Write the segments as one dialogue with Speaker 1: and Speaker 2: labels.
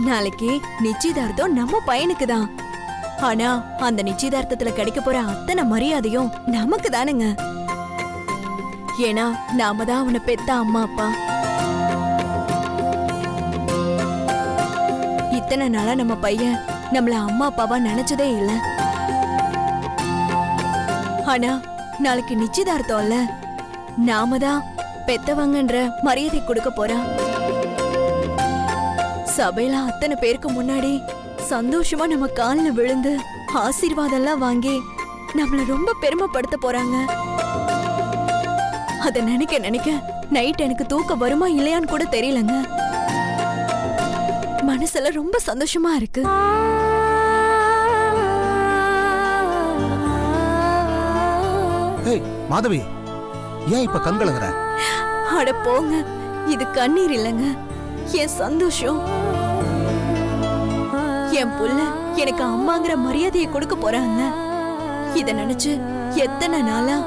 Speaker 1: நாளைக்கு நிச்சயதார்த்தம் நம்ம பையனுக்கு தான். ஆனா அந்த நிச்சயதார்த்தத்துல கிடைக்க போற அத்தனை மரியாதையும் நமக்கு தானுங்க. ஏன்னா நாம தான் அவனை பெத்த அம்மா அப்பா. இத்தனை நாளா நம்ம பையன் நம்மள அம்மா அப்பாவா நினைச்சதே இல்ல. ஆனா நாளைக்கு நிச்சயதார்த்தம் இல்ல, நாம தான் பெத்தவங்கன்ற மரியாதை கொடுக்க போறோம். சபையில அத்தனை பேருக்கு முன்னாடி சந்தோஷமா நம்ம காலில் விழுந்து ஆசீர்வாதம் எல்லாம் வாங்கி நம்மள ரொம்ப பெருமைப்படுத்த போறாங்க. அத நினைக்க நினைக்க நைட் எனக்கு தூக்கம் வருமா இல்லையான்னு கூட தெரியலங்க. மனசுல ரொம்ப சந்தோஷமா இருக்கு.
Speaker 2: மாதவி, ஏன் இப்ப கண்கலங்குற?
Speaker 1: அட போங்க, இது கண்ணீர் இல்லங்க, என் சந்தோஷம். என் புள்ள எனக்கு அம்மாங்கிற மரியாதையை கொடுக்க போறாங்க. இத நினைச்சு எத்தனை நாளா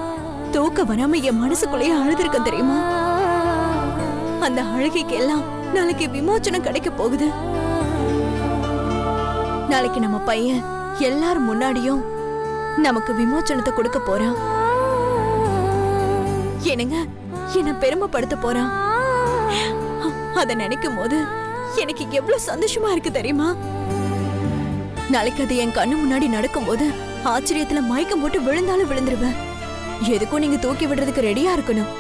Speaker 1: தூக்க வராம என் மனசுக்குள்ளேயே அழுதுருக்கேன் தெரியுமா? அந்த அழுகைக்கு எல்லாம் நாளைக்கு விமோச்சனம் கிடைக்க போகுது. நாளைக்கு நம்ம பையன் எல்லாரும் முன்னாடியும் நமக்கு விமோச்சனத்தை கொடுக்க போறான். என்னங்க, என்ன பெருமைப்படுத்த போறான். அத நினைக்கும் போது எனக்கு எவ்வளவு சந்தோஷமா இருக்கு தெரியுமா? நாளைக்கு அது என் கண்ணு முன்னாடி நடக்கும் போது ஆச்சரியத்துல மயக்கம் போட்டு விழுந்தாலும் விழுந்துருவேன். எதுக்கும் நீங்க தூக்கி விடுறதுக்கு ரெடியா இருக்கணும்.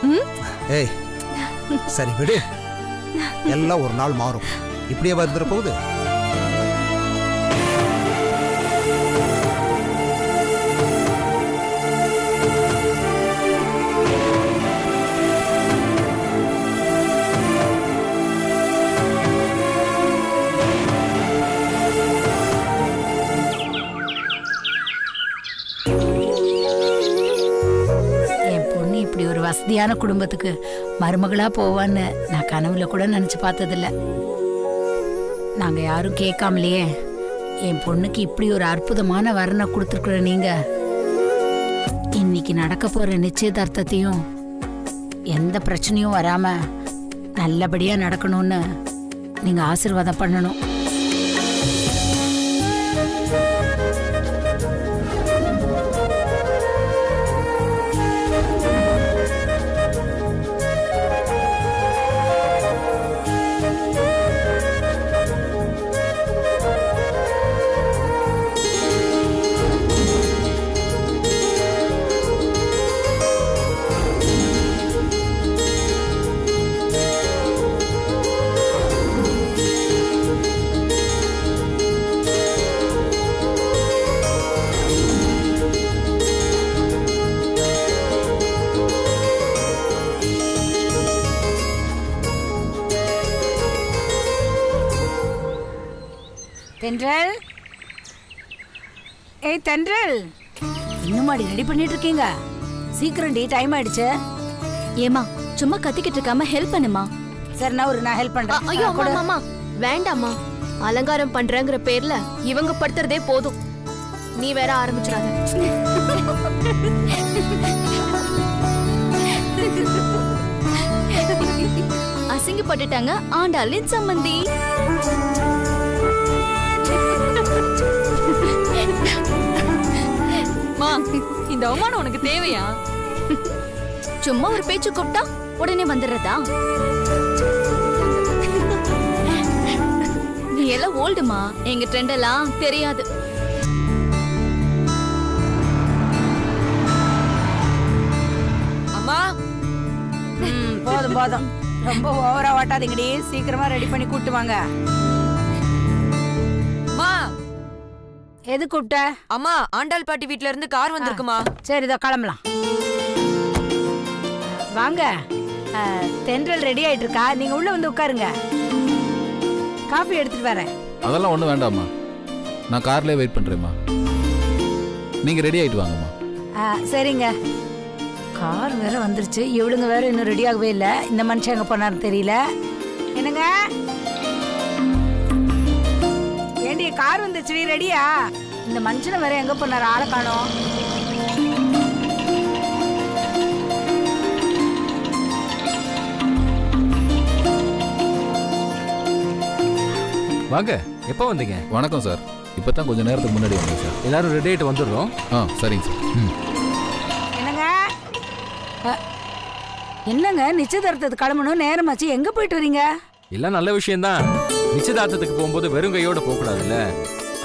Speaker 2: ஏய், சரி விடு, எல்லாம் ஒரு நாள் மாறும். இப்படியே வந்துட போகுது.
Speaker 3: வசதியான குடும்பத்துக்கு மருமகளா போவான்னு நான் கனவுல கூட நினைச்சு பார்த்ததில்ல. நாங்க யாரும் கேட்காமலையே என் பொண்ணுக்கு இப்படி ஒரு அற்புதமான வரனை கொடுத்துருக்குற நீங்க இன்னைக்கு நடக்க போற நிச்சயதார்த்தத்தையும் எந்த பிரச்சனையும் வராம நல்லபடியா நடக்கணும்னு நீங்க ஆசீர்வாதம் பண்ணணும். தென்றல், ஏய் தென்றல், இன்னும் மாடி ரெடி பண்ணிட்டு இருக்கீங்க? சீக்கிரம் டி, டைம் ஆயிடுச்சு.
Speaker 1: ஏமா சும்மா கத்திக்கிட்டு இருக்காம ஹெல்ப் பண்ணுமா.
Speaker 3: சரி, நான் ஹெல்ப் பண்றேன்.
Speaker 1: ஐயோ அம்மா, வேண்டாமா. அலங்காரம் பண்றேங்கிற பேர்ல இவங்க படுத்துறதே போதும். நீ வேற ஆரம்பிச்சிடாத. அசிங்கப்பட்டுட்டாங்க ஆண்டாளின் சம்மந்தி. இந்த அவமானம் உனக்கு தேவையா? சும்மா ஒரு பேச்சு கூப்பிட்டா உடனே வந்துடுறதா? நீ எல்லாம் ஓல்டுமா, எங்க ட்ரெண்ட் எல்லாம் தெரியாது.
Speaker 3: அம்மா போதும் போதும், ரொம்ப ஓவரா வாட்டாதீங்கடி. சீக்கிரமா ரெடி பண்ணி கூட்டு வாங்க. எது கூப்பிட்ட?
Speaker 4: அம்மா, ஆண்டாள் பாட்டி வீட்ல இருந்து கார் வந்திருக்குமா.
Speaker 3: சரி, இதோ கிளம்பலாம். வாங்க, தென்றல் ரெடி ஆயிட்டு இருக்கா, நீங்க உள்ள வந்து உட்காருங்க. காஃபி எடுத்துட்டு வரேன்.
Speaker 5: அதெல்லாம் ஒண்ணும் வேண்டாம்மா, நான் கார்லயே வெயிட் பண்றேம்மா. நீங்க ரெடி ஆயிட்டு வாங்கம்மா.
Speaker 3: சரிங்க. கார் வேற வந்துருச்சு, இவளுங்க வேற இன்னும் ரெடி ஆகவே இல்லை. இந்த மனுஷன் எங்க போனாருன்னு தெரியல. என்னங்க, ஏண்டி கார் வந்துச்சு, ரெடியா? இந்த மனுஷனை வேற எங்க போனாரு, ஆளை காணோம்.
Speaker 6: வாங்க, எப்போ வந்தீங்க?
Speaker 5: வணக்கம் சார். இப்போ தான் கொஞ்சம் நேரத்துக்கு முன்னாடி வந்தேன் சார்.
Speaker 6: எல்லாரும் ரெடி ஆகிட்டு வந்துடுறோம்.
Speaker 5: சரிங்க சார்.
Speaker 3: என்னங்க என்னங்க நிச்சயதார்த்தத்துக்கு கிளம்பணும், நேரமாச்சு, எங்க போயிட்டு வரீங்க?
Speaker 6: எல்லாம் நல்ல விஷயம்தான். நிச்சயதார்த்தத்துக்கு போகும்போது வெறும் கையோட போகக்கூடாதுல்ல.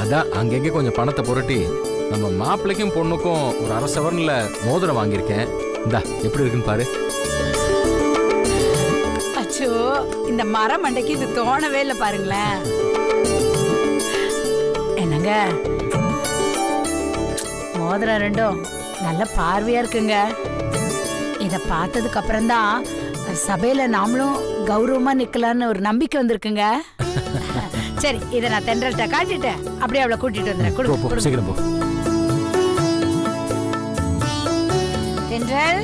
Speaker 6: அதான் அங்கங்கே கொஞ்சம் பணத்தை புரட்டி நம்ம மாப்பிள்ளைக்கும் பொண்ணுக்கும் ஒரு அரை சவரன்ல மோதிரம் வாங்கியிருக்கேன். இந்தா எப்படி இருக்குன்னு பாரு.
Speaker 3: அச்சோ, இந்த மரம் மண்டைக்கு இது தோணவே இல்லை பாருங்களேன். என்னங்க மோதிரம் ரெண்டும் நல்ல பார்வையா இருக்குங்க. இத பார்த்ததுக்கு அப்புறம் தான் சபையில நாமளும் கௌரவமா நிக்கலாம்னு ஒரு நம்பிக்கை வந்திருக்குங்க. சரி, இதை நான் தென்றல்ட்ட காட்டிட்டு அப்படியே அவளை கூட்டிட்டு வந்துடுறேன்.
Speaker 6: போ, சீக்கிரம் போ.
Speaker 3: தென்றல்,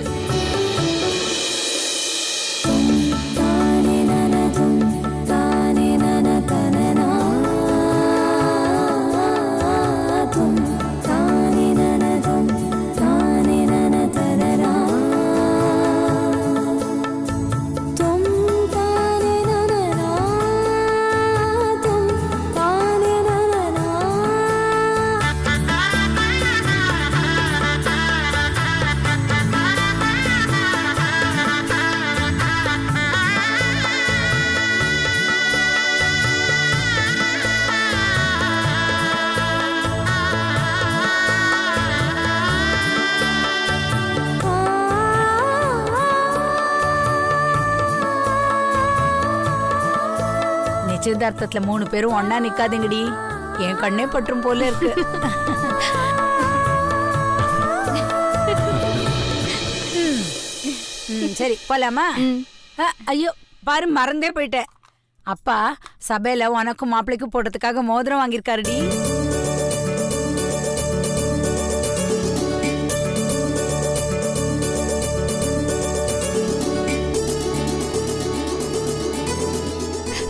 Speaker 3: நிச்சயதார்த்தத்துல 3 பேரும் ஒன்னா நிக்காதீங்கடி, என் கண்ணே பற்றும் போல இருக்கு. சரி போலாமா? ஐயோ பாரு, மறந்தே போயிட்டேன். அப்பா சபையில உனக்கும் மாப்பிள்ளைக்கும் போட்டதுக்காக மோதிரம் வாங்கியிருக்காருடி.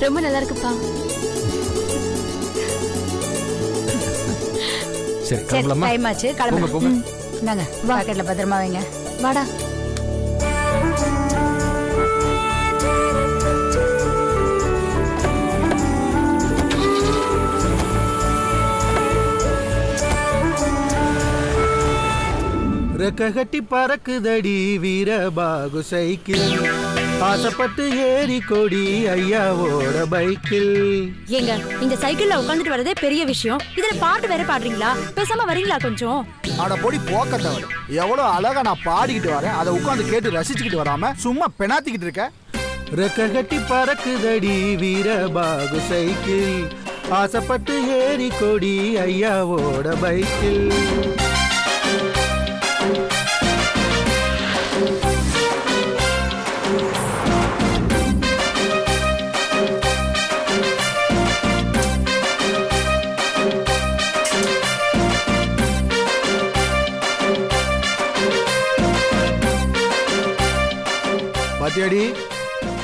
Speaker 1: ரொம்ப நல்லா இருக்குப்பா.
Speaker 6: சரி,
Speaker 3: சரி,
Speaker 6: கிளம்பலாமா?
Speaker 3: டைம் ஆச்சு,
Speaker 6: போங்க,
Speaker 3: கிளம்பு.
Speaker 6: போங்க.
Speaker 3: இந்தாங்க, பாக்கெட்ல பத்திரமா வைங்க.
Speaker 1: வாடா.
Speaker 2: ரெக்க கட்டி பறக்குதடி வீரபாகு சைக்கிள், ஆசைப்பட்டு ஏறி கொடி ஐயாவோட பைக்கில்.
Speaker 7: ஏங்க, இந்த சைக்கிள்ல உட்காந்துட்டு வரதே பெரிய விஷயம், இதுல பாட்டு வேற பாடுறீங்களா? பேசாம வரீங்களா கொஞ்சம்?
Speaker 2: ஆட பொடி போக்கத்தவள், எவ்வளவு அழகா நான் பாடிக்கிட்டு வரேன், அதை உட்காந்து கேட்டு ரசிச்சுக்கிட்டு வராம சும்மா பெனாத்திக்கிட்டு இருக்க. ரெக்க கட்டி பறக்குதடி வீரபாகு சைக்கிள், ஆசைப்பட்டு ஏறி கொடி ஐயாவோட பைக்கில். பாத்தியாடி,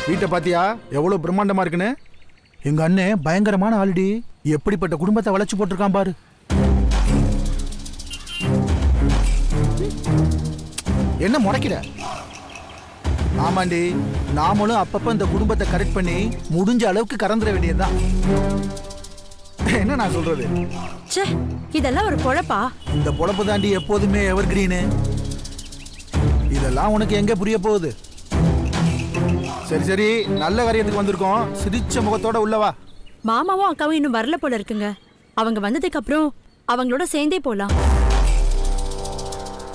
Speaker 2: வீட்டை பாத்தியா எவ்வளவு பிரம்மாண்டமா இருக்குன்னு? எங்க அண்ணன் பயங்கரமான ஆளுடி, எப்படிப்பட்ட குடும்பத்தை வளைச்சு போட்டிருக்கான் பாரு. என்ன முறைக்கிற? ஆமாண்டி, நாமளும் அப்பப்ப இந்த குடும்பத்தை கரெக்ட் பண்ணி முடிஞ்ச அளவுக்கு கறந்துட வேண்டியதுதான். என்ன நான் சொல்றது?
Speaker 7: ச்சே, இதெல்லாம் ஒரு பொழப்பா?
Speaker 2: இந்த பொழப்பு தாண்டி எப்போதுமே எவர் கிரீனு. இதெல்லாம் உனக்கு எங்க புரிய போகுது? சரி சரி, நல்ல காரியத்துக்கு வந்திருக்கோம், சிரிச்ச முகத்தோட உள்ளவா.
Speaker 7: மாமாவும் அக்காவும் இன்னும் வரல போல இருக்குங்க. அவங்க வந்ததுக்கு அப்புறம் அவங்களோட சேர்ந்தே போலாம்.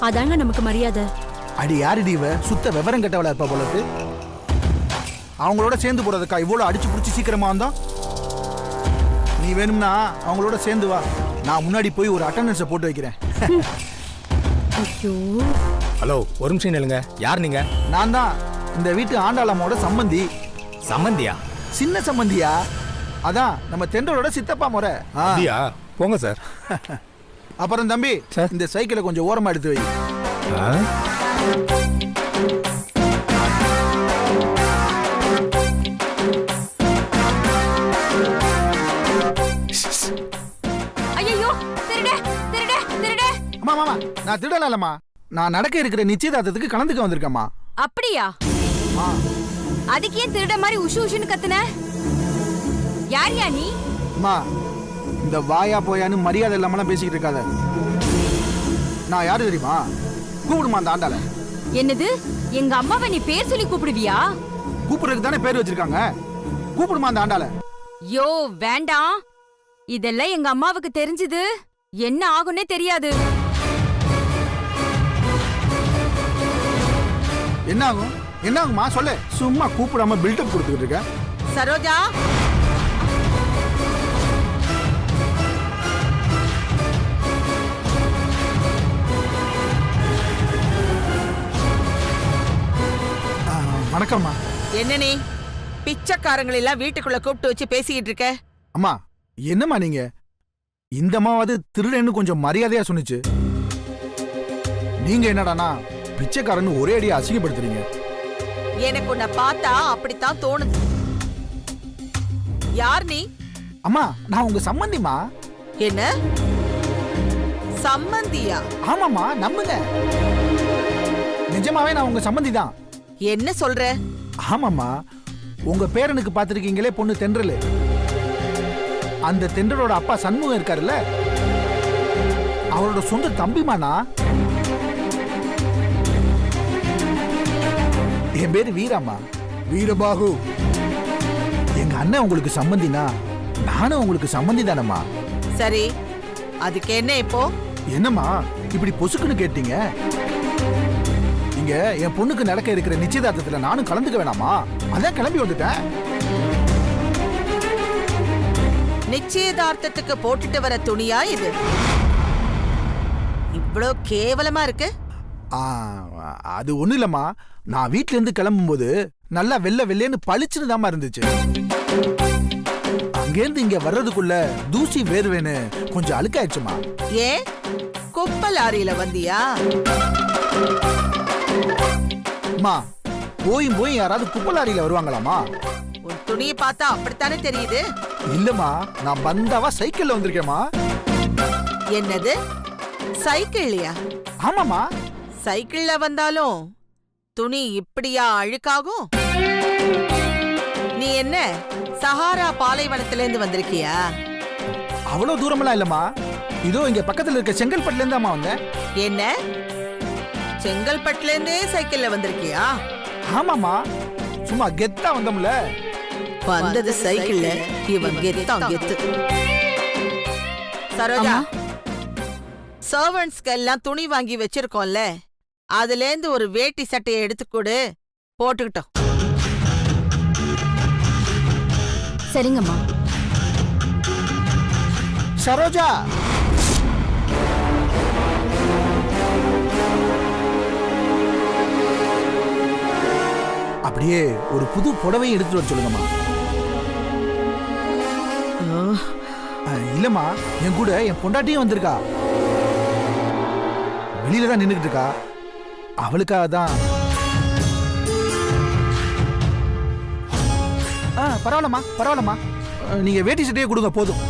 Speaker 7: அதாங்க நமக்கு மரியாதை.
Speaker 2: அடி யாருடி இவ? சுத்த விவரம் கெட்டவளா இருப்பா போலக்கு. அவங்களோட சேர்ந்து போறதுக்கா இவ்வளவு அடிச்சு புடிச்சு சீக்கிரமா வந்தோம்? நீ வேணும்னா அவங்களோட சேர்ந்து வா, நான் முன்னாடி போய் ஒரு அட்டெண்டன்ஸை போட்டு வைக்கிறேன்.
Speaker 7: ஐயோ,
Speaker 6: ஹலோ, ஒரு நிமிஷம் நில்லுங்க. யார் நீங்க?
Speaker 2: நான் தான் இந்த வீட்டு ஆண்டாளம்மோட சம்பந்தி.
Speaker 6: சம்மந்தியா?
Speaker 2: சின்ன சம்பந்தியா, அதான் நம்ம தென்றலோட சித்தப்பா முறை.
Speaker 6: அப்படியா? போங்க சார்.
Speaker 2: அப்புறம் தம்பி, இந்த சைக்கிளை கொஞ்சம் ஓரமா எடுத்து வை.
Speaker 7: ஐயோ, திருடே திருடே திருடே.
Speaker 2: அம்மா மாமா, நான் திருடலாம்மா, நான் நடக்க இருக்கிற நிச்சயதார்த்தத்துக்கு கலந்துக்க வந்திருக்கேம்மா.
Speaker 7: அப்படியா? அதுக்கு ஏன் திருட மாதிரி உஷு உஷுன்னு கத்துன? யார் யா நீ?
Speaker 2: அம்மா இந்த வாயா போயான்னு மரியாதை இல்லாமலாம் பேசிக்கிட்டு இருக்காத. நான் யாரு தெரியுமா? கூப்பிடுமா அந்த ஆண்டால.
Speaker 7: என்னது எங்க அம்மாவை நீ பேர் சொல்லி கூப்பிடுவியா?
Speaker 2: கூப்பிடுறதுக்கு தானே பேர் வச்சிருக்காங்க. கூப்பிடுமா அந்த ஆண்டால.
Speaker 7: யோ வேண்டாம், இதெல்லாம் எங்க அம்மாவுக்கு தெரிஞ்சது என்ன ஆகும்னே தெரியாது.
Speaker 2: என்ன ஆகும்? என்ன ஆகுமா சொல்லு. சும்மா கூப்பிடாம பில்டப் கொடுத்துக்கிட்டு இருக்க.
Speaker 4: சரோஜா,
Speaker 2: வணக்கம்மா.
Speaker 4: என்ன நீ பிச்சைக்காரங்களை எல்லாம் வீட்டுக்குள்ள கூப்பிட்டு வச்சு பேசிக்கிட்டு இருக்க?
Speaker 2: அம்மா என்னம்மா நீங்க? இந்த அம்மாவது திருடன்னு கொஞ்சம் மரியாதையா சொன்னுச்சு. நீங்க என்னடானா பிச்சைக்காரன்னு ஒரே அடியா அசிங்கப்படுத்துறீங்க.
Speaker 4: எனக்கு உன்னை பார்த்தா அப்படித்தான் தோணுது. யார் நீ?
Speaker 2: அம்மா நான் உங்க சம்பந்திமா.
Speaker 4: என்ன சம்மந்தியா?
Speaker 2: ஆமாம்மா நம்புங்க. நிஜமாவே நான் உங்க சம்பந்தி தான்.
Speaker 4: என்ன சொல்ற?
Speaker 2: ஆமாம்மா உங்க பேரனுக்கு பார்த்திருக்கீங்களே பொண்ணு தென்றல். அந்த தென்றலோட அப்பா சண்முகம் இருக்காருல்ல, அவரோட சொந்த தம்பிமானா. என் பேரு வீரம்மா, வீரபாகு. எங்க அண்ணன் உங்களுக்கு சம்பந்தினா நானும் உங்களுக்கு சம்பந்தி தானம்மா.
Speaker 4: சரி, அதுக்கு என்ன இப்போ?
Speaker 2: என்னம்மா இப்படி பொசுக்குன்னு கேட்டீங்க? இங்க என் பொண்ணுக்கு நடக்க இருக்கிற நிச்சயதார்த்தத்துல நானும் கலந்துக்க வேணாமா? அதான் கிளம்பி வந்துட்டேன்.
Speaker 4: நிச்சயதார்த்தத்துக்கு போட்டுட்டு வர துணியா இது? இவ்வளோ கேவலமா இருக்கு.
Speaker 2: ஆ, அது ஒண்ணு இல்லம்மா. நான் வீட்ல இருந்து கிளம்பும் போது நல்லா வெள்ளை வெள்ளைன்னு பளிச்சுன்னு தாமா இருந்துச்சு. அங்கேருந்து இங்க வர்றதுக்குள்ள தூசி வேர்வேன்னு கொஞ்சம் அழுக்காயிடுச்சுமா.
Speaker 4: ஏன் குப்பை லாரியில வந்தியா?
Speaker 2: அம்மா போயும் போய் யாராவது குப்பலாரியில வருவாங்களாமா?
Speaker 4: உன் துணியை பார்த்தா அப்படித்தானே தெரியுது.
Speaker 2: இல்லம்மா நான் பந்தாவா சைக்கிள்ல வந்திருக்கேம்மா.
Speaker 4: என்னது சைக்கிள்லையா?
Speaker 2: ஆமாமா.
Speaker 4: சைக்கிள்ல வந்தாலும் துணி இப்படியா அழுக்காகும்? நீ என்ன சஹாரா பாலைவனத்துல இருந்து வந்திருக்கியா?
Speaker 2: அவ்வளவு தூரமெல்லாம் இல்லம்மா. இதோ இங்க பக்கத்துல இருக்க செங்கல்பட்டுல இருந்தாமா வந்தேன்.
Speaker 4: என்ன செங்கல்பட்டுல இருந்தே சைக்கிள்ல வந்திருக்கியா?
Speaker 2: ஆமாமா சும்மா கெத்தா வந்தோம்ல.
Speaker 4: வந்தது சைக்கிள்ல, இவன் கெத்தா கெத்து. சரோஜா, சர்வன்ட்ஸ்க்கு எல்லாம் துணி வாங்கி வச்சிருக்கோம்ல, அதுல இருந்து ஒரு வேட்டி சட்டையை எடுத்துக்கூடு, போட்டுக்கிட்டோம்.
Speaker 7: சரிங்கம்மா.
Speaker 2: சரோஜா அப்படியே ஒரு புது புடவையை எடுத்துட்டு வர சொல்லுங்கம்மா. இல்லம்மா என் கூட என் பொண்டாட்டியும் வந்திருக்கா. வெளியில தான் நின்னுகிட்டு இருக்கா. அவளுக்காக தான். பரவாயில்லம்மா பரவாயில்லம்மா, நீங்க வேட்டி சட்டையே கொடுங்க போதும்.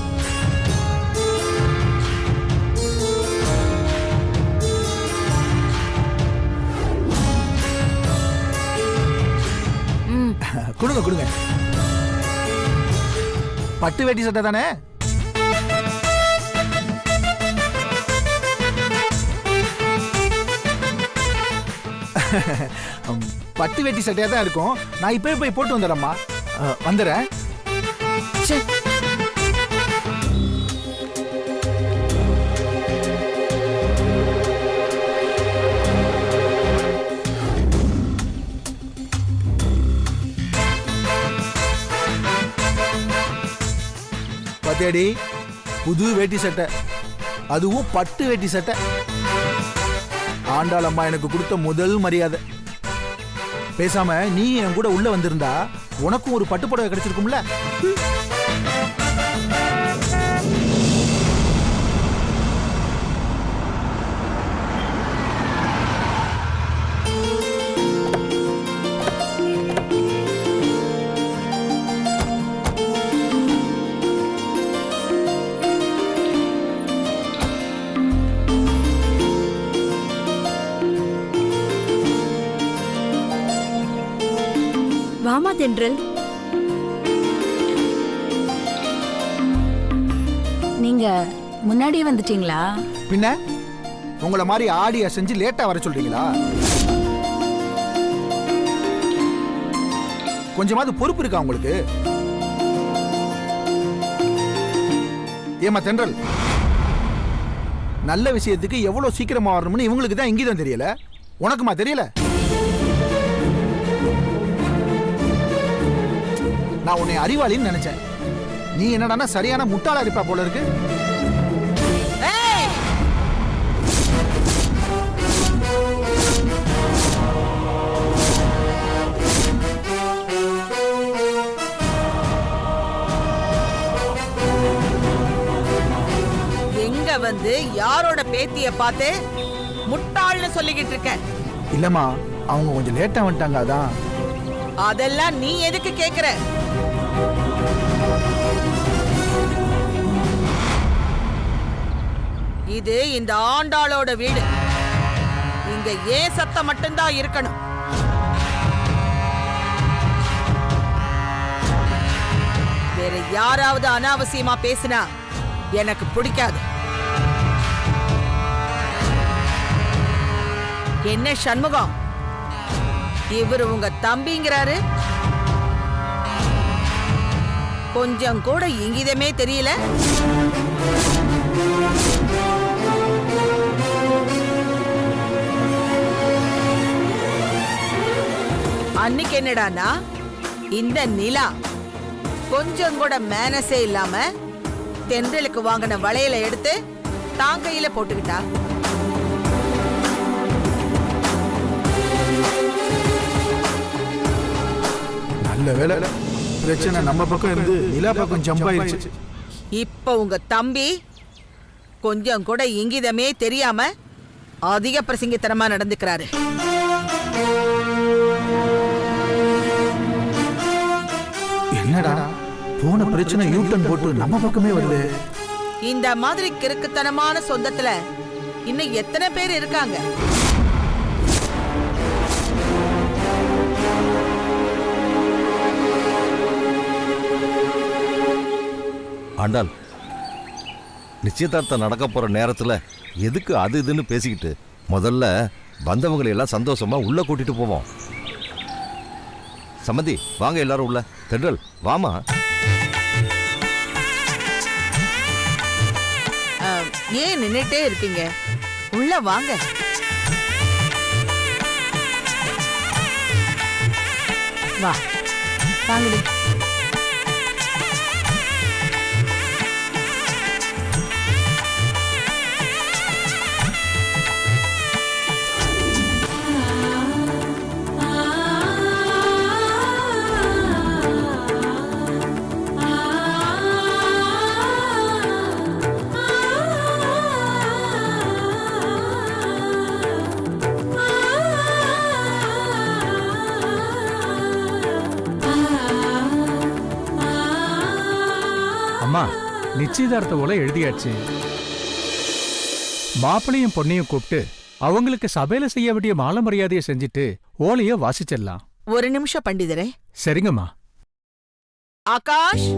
Speaker 2: கொடுங்க கொடுங்க. பட்டு வேட்டி சட்டை தானே? பட்டு வேட்டி சட்டையா தான் இருக்கும். நான் இப்பவே போய் போட்டு வந்துடுறேம்மா. வந்துடுறேன். பாத்தியாடி புது வேட்டி சட்டை, அதுவும் பட்டு வேட்டி சட்டை. ஆண்டாள் அம்மா எனக்கு கொடுத்த முதல் மரியாதை. பேசாம நீ என் கூட உள்ள வந்திருந்தா உனக்கும் ஒரு பட்டு புடவை கிடைச்சிருக்கும்ல.
Speaker 7: வாமா தென்றல்.
Speaker 3: நீங்க முன்னாடியே வந்துட்டீங்களா?
Speaker 2: பின்ன உங்களை மாதிரி ஆடிய செஞ்சு லேட்டா வர சொல்றீங்களா? கொஞ்சமாவது பொறுப்பு இருக்கா உங்களுக்கு? ஏமா தென்றல், நல்ல விஷயத்துக்கு எவ்வளவு சீக்கிரமா வரணும்னு இவங்களுக்கு தான் இங்கேதான் தெரியல, உனக்குமா தெரியல? நான் உன்னை அறிவாளின்னு நினைச்சேன், நீ என்னடானா சரியான முட்டாளா இருப்பா போல இருக்கு.
Speaker 4: ஏய்! எங்க வந்து யாரோட பேத்திய பார்த்து முட்டாள்னு சொல்லிக்கிட்டு இருக்க?
Speaker 2: இல்லம்மா, அவங்க கொஞ்சம் லேட்டா வந்துட்டாங்க, அதான்.
Speaker 4: அதெல்லாம் நீ எதுக்கு கேக்குற? இது இந்த ஆண்டாளோட வீடு. இங்க ஏன் சத்தம் மட்டும்தான் இருக்கணும். வேற யாராவது அனாவசியமா பேசினா எனக்கு பிடிக்காது. என்ன சண்முகம், இவரு உங்க தம்பிங்கிறாரு, கொஞ்சம் கூட இங்கிதமே தெரியல. அன்னைக்கு என்னடானா இந்த நிலா கொஞ்சம் கூட மேனஸே இல்லாம தென்றலுக்கு வாங்கின வளையல எடுத்து தாங்கையில போட்டுக்கிட்டா.
Speaker 2: நல்ல வேலை, பிரச்சனை நம்ம பக்கம் இருந்து நிலா பக்கம் ஜம்ப் ஆயிடுச்சு.
Speaker 4: இப்ப உங்க தம்பி கொஞ்சம் கூட இங்கிதமே தெரியாம அதிக பிரசங்கித்தனமா நடந்துக்கிறாரு.
Speaker 2: என்னடா போன பிரச்சனை யூட்டன் போட்டு நம்ம பக்கமே வருது.
Speaker 4: இந்த மாதிரி கிறுக்குத்தனமான சொந்தத்துல இன்னும் எத்தனை பேர் இருக்காங்க?
Speaker 8: ஆண்டாள், நிச்சயதார்த்தம் நடக்க போற நேரத்துல எதுக்கு அது இதுன்னு பேசிக்கிட்டு முதல்ல வந்தவங்களை எல்லாம் சந்தோஷமா உள்ள கூட்டிட்டு போவோம். சம்மந்தி, வாங்க எல்லாரும் உள்ள. தென்றல், வாமா.
Speaker 4: ஏன் நின்னுட்டே இருக்கீங்க? உள்ள வாங்க.
Speaker 3: வா, வாங்கடி.
Speaker 9: அம்மா, நிச்சயதார்த்த ஓலை எழுதியாச்சு. மாப்பிளையும் பொண்ணையும் கூப்பிட்டு அவங்களுக்கு சபையில செய்ய வேண்டிய மாலை மரியாதையை செஞ்சுட்டு ஓலைய வாசிச்சிடலாம்.
Speaker 4: ஒரு நிமிஷம் பண்டிதரே.
Speaker 9: சரிங்கம்மா.
Speaker 4: ஆகாஷ்,